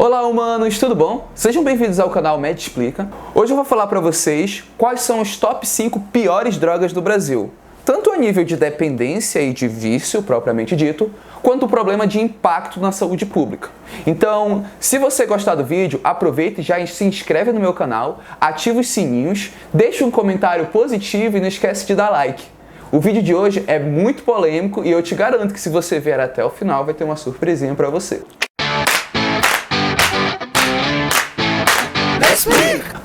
Olá humanos, tudo bom? Sejam bem-vindos ao canal Med Explica. Hoje eu vou falar para vocês quais são os top 5 piores drogas do Brasil, tanto a nível de dependência e de vício propriamente dito, quanto o problema de impacto na saúde pública. Então, se você gostar do vídeo, aproveita e já se inscreve no meu canal, ativa os sininhos, deixa um comentário positivo e não esquece de dar like. O vídeo de hoje é muito polêmico e eu te garanto que se você vier até o final vai ter uma surpresinha para você.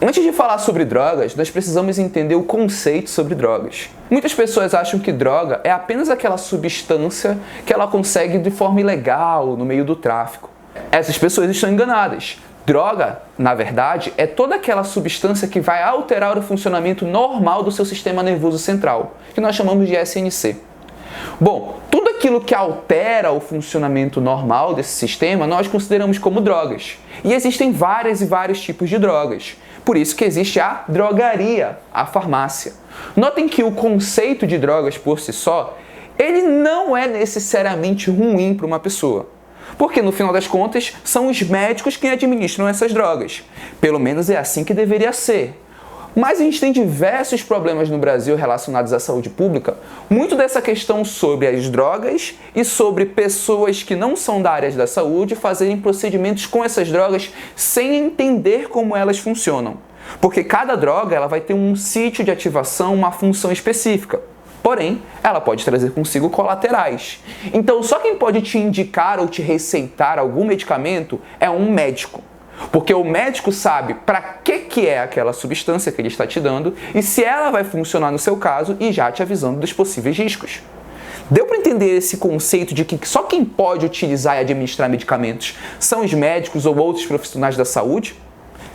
Antes de falar sobre drogas, nós precisamos entender o conceito sobre drogas. Muitas pessoas acham que droga é apenas aquela substância que ela consegue de forma ilegal no meio do tráfico. Essas pessoas estão enganadas. Droga, na verdade, é toda aquela substância que vai alterar o funcionamento normal do seu sistema nervoso central, que nós chamamos de SNC. Bom, tudo aquilo que altera o funcionamento normal desse sistema, nós consideramos como drogas. E existem vários tipos de drogas. Por isso que existe a drogaria, a farmácia. Notem que o conceito de drogas por si só, ele não é necessariamente ruim para uma pessoa. Porque no final das contas, são os médicos quem administram essas drogas. Pelo menos é assim que deveria ser. Mas a gente tem diversos problemas no Brasil relacionados à saúde pública, muito dessa questão sobre as drogas e sobre pessoas que não são da área da saúde fazerem procedimentos com essas drogas sem entender como elas funcionam. Porque cada droga ela vai ter um sítio de ativação, uma função específica. Porém, ela pode trazer consigo colaterais. Então, só quem pode te indicar ou te receitar algum medicamento é um médico. Porque o médico sabe para que é aquela substância que ele está te dando e se ela vai funcionar no seu caso e já te avisando dos possíveis riscos. Deu para entender esse conceito de que só quem pode utilizar e administrar medicamentos são os médicos ou outros profissionais da saúde?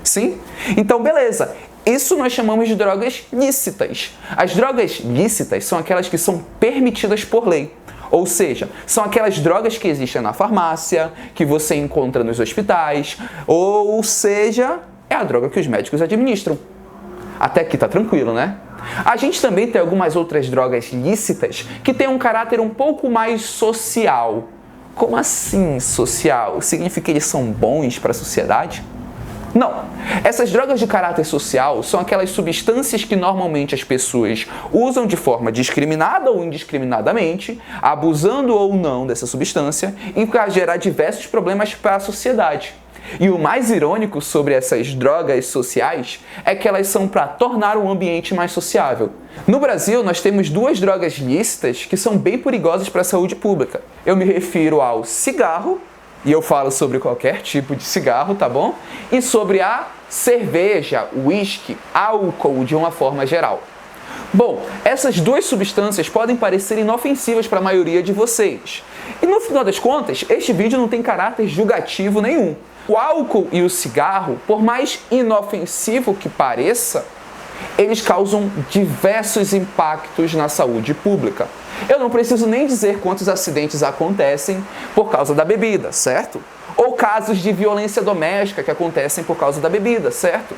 Sim? Então, beleza. Isso nós chamamos de drogas lícitas. As drogas lícitas são aquelas que são permitidas por lei. Ou seja, são aquelas drogas que existem na farmácia, que você encontra nos hospitais, ou seja, é a droga que os médicos administram. Até aqui tá tranquilo, né? A gente também tem algumas outras drogas lícitas que têm um caráter um pouco mais social. Como assim social? Significa que eles são bons para a sociedade? Não. Essas drogas de caráter social são aquelas substâncias que normalmente as pessoas usam de forma discriminada ou indiscriminadamente, abusando ou não dessa substância, e para gerar diversos problemas para a sociedade. E o mais irônico sobre essas drogas sociais é que elas são para tornar o ambiente mais sociável. No Brasil, nós temos duas drogas lícitas que são bem perigosas para a saúde pública. Eu me refiro ao cigarro, e eu falo sobre qualquer tipo de cigarro, tá bom? E sobre a cerveja, uísque, álcool de uma forma geral. Bom, essas duas substâncias podem parecer inofensivas para a maioria de vocês. E no final das contas, este vídeo não tem caráter julgativo nenhum. O álcool e o cigarro, por mais inofensivo que pareça, eles causam diversos impactos na saúde pública. Eu não preciso nem dizer quantos acidentes acontecem por causa da bebida, certo? Ou casos de violência doméstica que acontecem por causa da bebida, certo?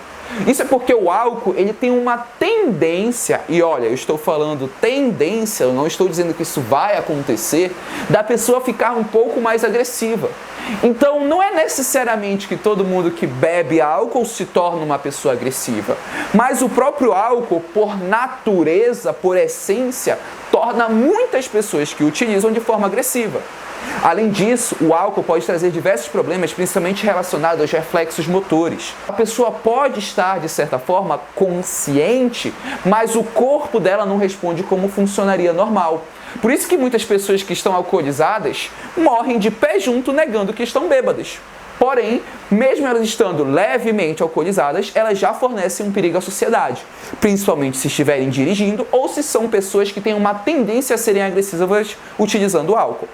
Isso é porque o álcool ele tem uma tendência, e olha, eu estou falando tendência, eu não estou dizendo que isso vai acontecer, da pessoa ficar um pouco mais agressiva. Então não é necessariamente que todo mundo que bebe álcool se torna uma pessoa agressiva, mas o próprio álcool, por natureza, por essência, torna muitas pessoas que o utilizam de forma agressiva. Além disso, o álcool pode trazer diversos problemas, principalmente relacionados aos reflexos motores. A pessoa pode estar, de certa forma, consciente, mas o corpo dela não responde como funcionaria normal. Por isso que muitas pessoas que estão alcoolizadas morrem de pé junto negando que estão bêbadas. Porém, mesmo elas estando levemente alcoolizadas, elas já fornecem um perigo à sociedade, principalmente se estiverem dirigindo ou se são pessoas que têm uma tendência a serem agressivas utilizando o álcool.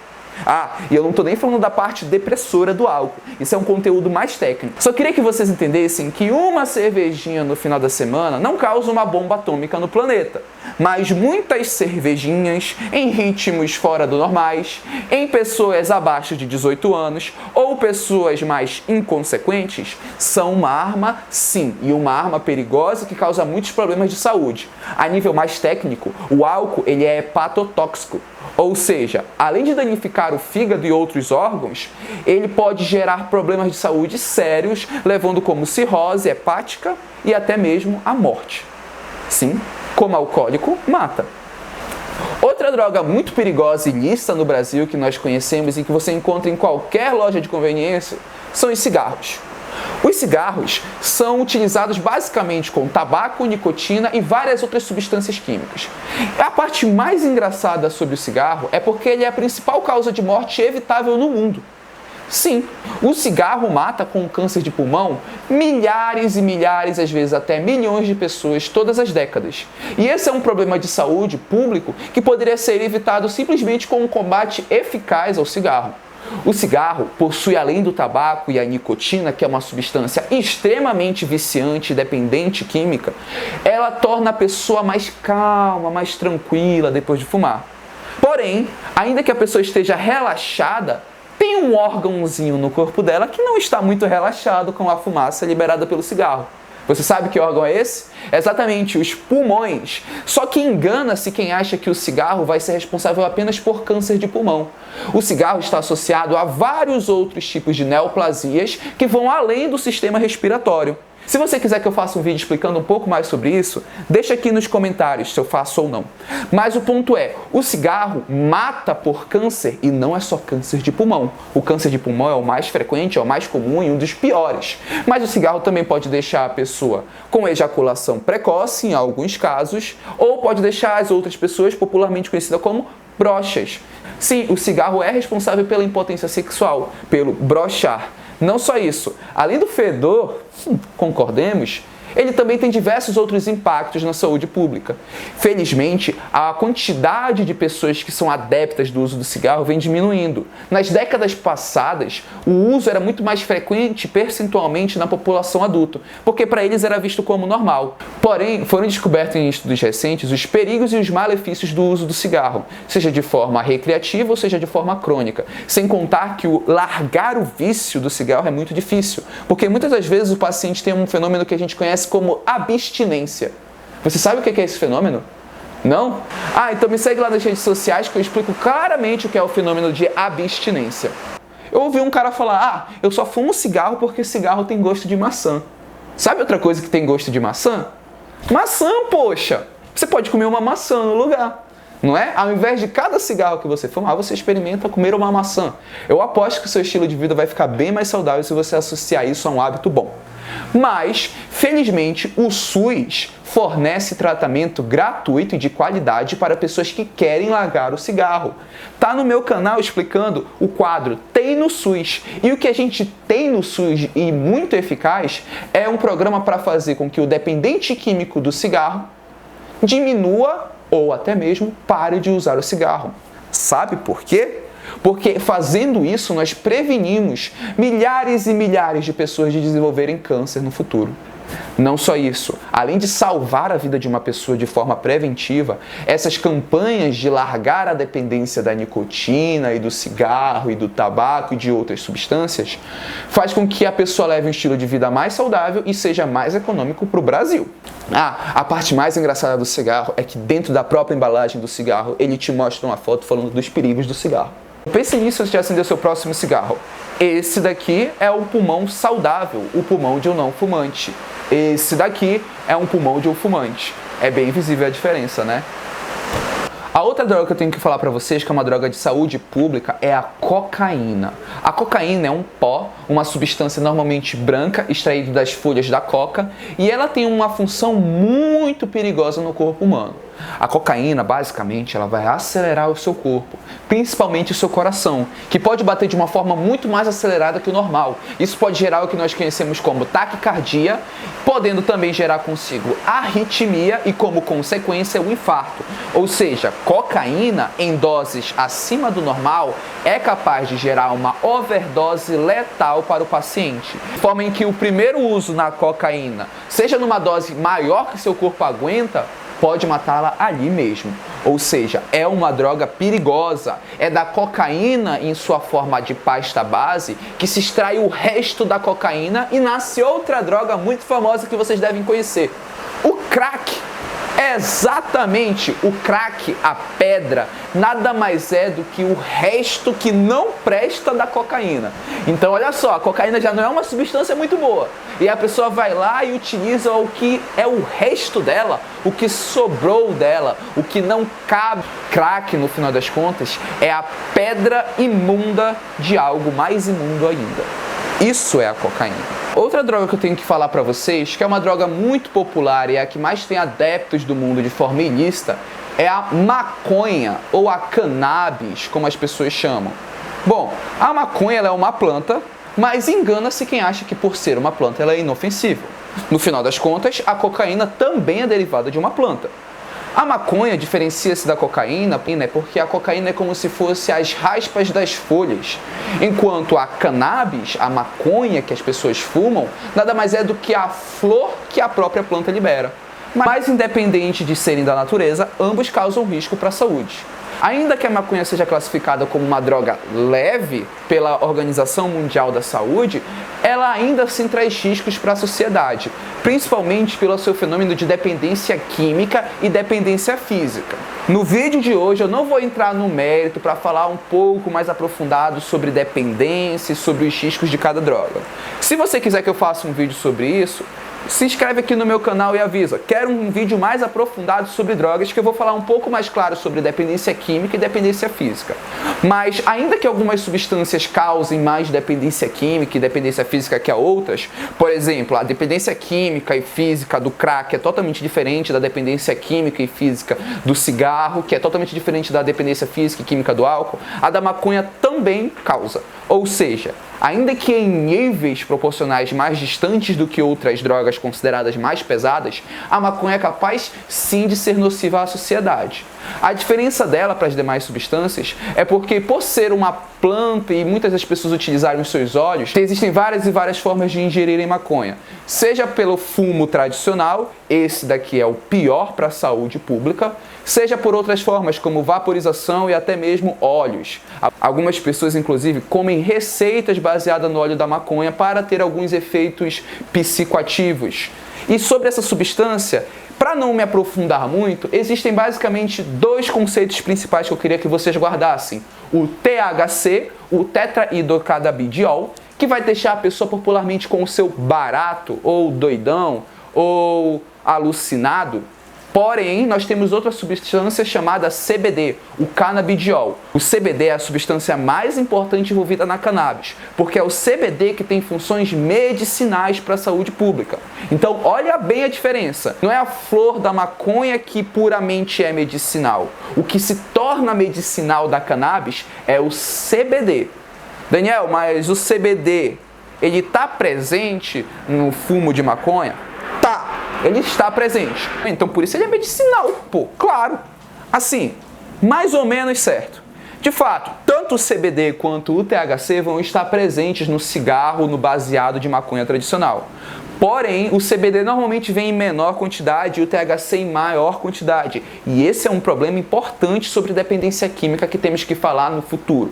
Ah, e eu não estou nem falando da parte depressora do álcool. Isso é um conteúdo mais técnico. Só queria que vocês entendessem que uma cervejinha no final da semana não causa uma bomba atômica no planeta. Mas muitas cervejinhas, em ritmos fora do normais, em pessoas abaixo de 18 anos ou pessoas mais inconsequentes, são uma arma, sim, e uma arma perigosa que causa muitos problemas de saúde. A nível mais técnico, o álcool ele é hepatotóxico. Ou seja, além de danificar o fígado e outros órgãos, ele pode gerar problemas de saúde sérios, levando como cirrose hepática e até mesmo a morte. Sim, como alcoólico, mata. Outra droga muito perigosa e ilícita no Brasil que nós conhecemos e que você encontra em qualquer loja de conveniência são os cigarros. Os cigarros são utilizados basicamente com tabaco, nicotina e várias outras substâncias químicas. A parte mais engraçada sobre o cigarro é porque ele é a principal causa de morte evitável no mundo. Sim, o cigarro mata com câncer de pulmão milhares e milhares, às vezes até milhões de pessoas todas as décadas. E esse é um problema de saúde público que poderia ser evitado simplesmente com um combate eficaz ao cigarro. O cigarro possui, além do tabaco e a nicotina, que é uma substância extremamente viciante e dependente química, ela torna a pessoa mais calma, mais tranquila depois de fumar. Porém, ainda que a pessoa esteja relaxada, tem um órgãozinho no corpo dela que não está muito relaxado com a fumaça liberada pelo cigarro. Você sabe que órgão é esse? É exatamente os pulmões. Só que engana-se quem acha que o cigarro vai ser responsável apenas por câncer de pulmão. O cigarro está associado a vários outros tipos de neoplasias que vão além do sistema respiratório. Se você quiser que eu faça um vídeo explicando um pouco mais sobre isso, deixa aqui nos comentários se eu faço ou não. Mas o ponto é, o cigarro mata por câncer e não é só câncer de pulmão. O câncer de pulmão é o mais frequente, é o mais comum e um dos piores. Mas o cigarro também pode deixar a pessoa com ejaculação precoce, em alguns casos, ou pode deixar as outras pessoas, popularmente conhecidas como broxas. Sim, o cigarro é responsável pela impotência sexual, pelo broxar. Não só isso, além do fedor, concordemos, ele também tem diversos outros impactos na saúde pública. Felizmente, a quantidade de pessoas que são adeptas do uso do cigarro vem diminuindo. Nas décadas passadas, o uso era muito mais frequente percentualmente na população adulta, porque para eles era visto como normal. Porém, foram descobertos em estudos recentes os perigos e os malefícios do uso do cigarro, seja de forma recreativa ou seja de forma crônica. Sem contar que o largar o vício do cigarro é muito difícil, porque muitas das vezes o paciente tem um fenômeno que a gente conhece como abstinência. Você sabe o que é esse fenômeno? Não? Então me segue lá nas redes sociais que eu explico claramente o que é o fenômeno de abstinência. Eu ouvi um cara falar, eu só fumo cigarro porque cigarro tem gosto de maçã. Sabe outra coisa que tem gosto de maçã? Maçã, poxa! Você pode comer uma maçã no lugar. Não é? Ao invés de cada cigarro que você fumar, você experimenta comer uma maçã. Eu aposto que o seu estilo de vida vai ficar bem mais saudável se você associar isso a um hábito bom. Mas, felizmente, o SUS fornece tratamento gratuito e de qualidade para pessoas que querem largar o cigarro. Tá no meu canal explicando o quadro Tem no SUS. E o que a gente tem no SUS e muito eficaz é um programa para fazer com que o dependente químico do cigarro diminua ou até mesmo pare de usar o cigarro. Sabe por quê? Porque fazendo isso nós prevenimos milhares e milhares de pessoas de desenvolverem câncer no futuro. Não só isso, além de salvar a vida de uma pessoa de forma preventiva, essas campanhas de largar a dependência da nicotina e do cigarro e do tabaco e de outras substâncias faz com que a pessoa leve um estilo de vida mais saudável e seja mais econômico para o Brasil. A parte mais engraçada do cigarro é que dentro da própria embalagem do cigarro ele te mostra uma foto falando dos perigos do cigarro. Pense nisso antes de acender seu próximo cigarro. Esse daqui é o pulmão saudável, o pulmão de um não fumante. Esse daqui é um pulmão de um fumante. É bem visível a diferença, né? A outra droga que eu tenho que falar para vocês, que é uma droga de saúde pública, é a cocaína. A cocaína é um pó, uma substância normalmente branca, extraída das folhas da coca, e ela tem uma função muito perigosa no corpo humano. A cocaína, basicamente, ela vai acelerar o seu corpo, principalmente o seu coração, que pode bater de uma forma muito mais acelerada que o normal. Isso pode gerar o que nós conhecemos como taquicardia, podendo também gerar consigo arritmia e, como consequência, o infarto. Ou seja, cocaína em doses acima do normal é capaz de gerar uma overdose letal para o paciente, de forma em que o primeiro uso na cocaína, seja numa dose maior que seu corpo aguenta, pode matá-la ali mesmo. Ou seja, é uma droga perigosa. É da cocaína em sua forma de pasta base que se extrai o resto da cocaína e nasce outra droga muito famosa que vocês devem conhecer: o crack. Exatamente, o crack, a pedra, nada mais é do que o resto que não presta da cocaína. Então olha só, a cocaína já não é uma substância muito boa. E a pessoa vai lá e utiliza o que é o resto dela, o que sobrou dela, o que não cabe. Crack, no final das contas, é a pedra imunda de algo mais imundo ainda. Isso é a cocaína. Outra droga que eu tenho que falar pra vocês, que é uma droga muito popular e é a que mais tem adeptos do mundo de forma ilícita, é a maconha ou a cannabis, como as pessoas chamam. Bom, a maconha ela é uma planta, mas engana-se quem acha que por ser uma planta ela é inofensiva. No final das contas, a cocaína também é derivada de uma planta. A maconha diferencia-se da cocaína porque a cocaína é como se fosse as raspas das folhas, enquanto a cannabis, a maconha que as pessoas fumam, nada mais é do que a flor que a própria planta libera. Mas independente de serem da natureza, ambos causam risco para a saúde. Ainda que a maconha seja classificada como uma droga leve pela Organização Mundial da Saúde, ela ainda assim traz riscos para a sociedade, principalmente pelo seu fenômeno de dependência química e dependência física. No vídeo de hoje eu não vou entrar no mérito para falar um pouco mais aprofundado sobre dependência e sobre os riscos de cada droga. Se você quiser que eu faça um vídeo sobre isso, se inscreve aqui no meu canal e avisa, quero um vídeo mais aprofundado sobre drogas, que eu vou falar um pouco mais claro sobre dependência química e dependência física. Mas ainda que algumas substâncias causem mais dependência química e dependência física que a outras, por exemplo, a dependência química e física do crack é totalmente diferente da dependência química e física do cigarro, que é totalmente diferente da dependência física e química do álcool, a da maconha também causa. Ou seja, ainda que em níveis proporcionais mais distantes do que outras drogas consideradas mais pesadas, a maconha é capaz sim de ser nociva à sociedade. A diferença dela para as demais substâncias é porque, por ser uma planta e muitas das pessoas utilizarem os seus óleos, existem várias e várias formas de ingerirem maconha. Seja pelo fumo tradicional, esse daqui é o pior para a saúde pública, seja por outras formas, como vaporização e até mesmo óleos. Algumas pessoas, inclusive, comem receitas baseadas no óleo da maconha para ter alguns efeitos psicoativos. E sobre essa substância, para não me aprofundar muito, existem basicamente dois conceitos principais que eu queria que vocês guardassem. O THC, o tetrahidrocannabidiol, que vai deixar a pessoa popularmente com o seu barato, ou doidão, ou alucinado. Porém, nós temos outra substância chamada CBD, o canabidiol. O CBD é a substância mais importante envolvida na cannabis, porque é o CBD que tem funções medicinais para a saúde pública. Então, olha bem a diferença. Não é a flor da maconha que puramente é medicinal. O que se torna medicinal da cannabis é o CBD. Daniel, mas o CBD, ele está presente no fumo de maconha? Tá. Ele está presente. Então, por isso ele é medicinal, pô, claro. Assim, mais ou menos certo. De fato, tanto o CBD quanto o THC vão estar presentes no cigarro, no baseado de maconha tradicional. Porém, o CBD normalmente vem em menor quantidade e o THC em maior quantidade. E esse é um problema importante sobre dependência química que temos que falar no futuro.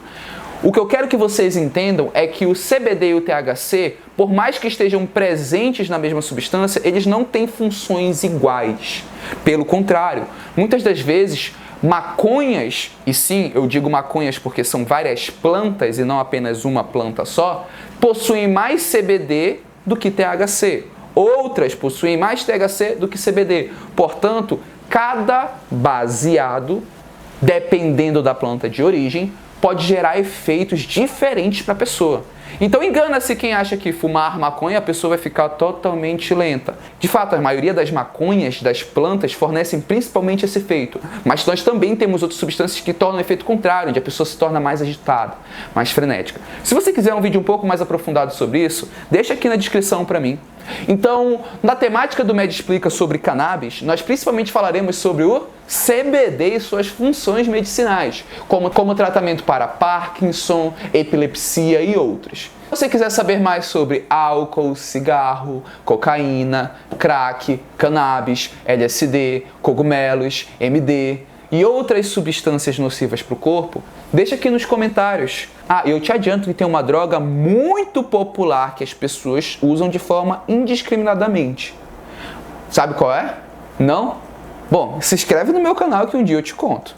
O que eu quero que vocês entendam é que o CBD e o THC, por mais que estejam presentes na mesma substância, eles não têm funções iguais. Pelo contrário, muitas das vezes, maconhas, e sim, eu digo maconhas porque são várias plantas e não apenas uma planta só, possuem mais CBD do que THC. Outras possuem mais THC do que CBD. Portanto, cada baseado, dependendo da planta de origem, pode gerar efeitos diferentes para a pessoa. Então engana-se quem acha que fumar maconha a pessoa vai ficar totalmente lenta. De fato, a maioria das maconhas, das plantas, fornecem principalmente esse efeito. Mas nós também temos outras substâncias que tornam o efeito contrário, onde a pessoa se torna mais agitada, mais frenética. Se você quiser um vídeo um pouco mais aprofundado sobre isso, deixa aqui na descrição para mim. Então, na temática do Med Explica sobre cannabis, nós principalmente falaremos sobre o CBD e suas funções medicinais, como tratamento para Parkinson, epilepsia e outros. Se você quiser saber mais sobre álcool, cigarro, cocaína, crack, cannabis, LSD, cogumelos, MD e outras substâncias nocivas para o corpo, deixa aqui nos comentários. Eu te adianto que tem uma droga muito popular que as pessoas usam de forma indiscriminadamente. Sabe qual é? Não? Bom, se inscreve no meu canal que um dia eu te conto.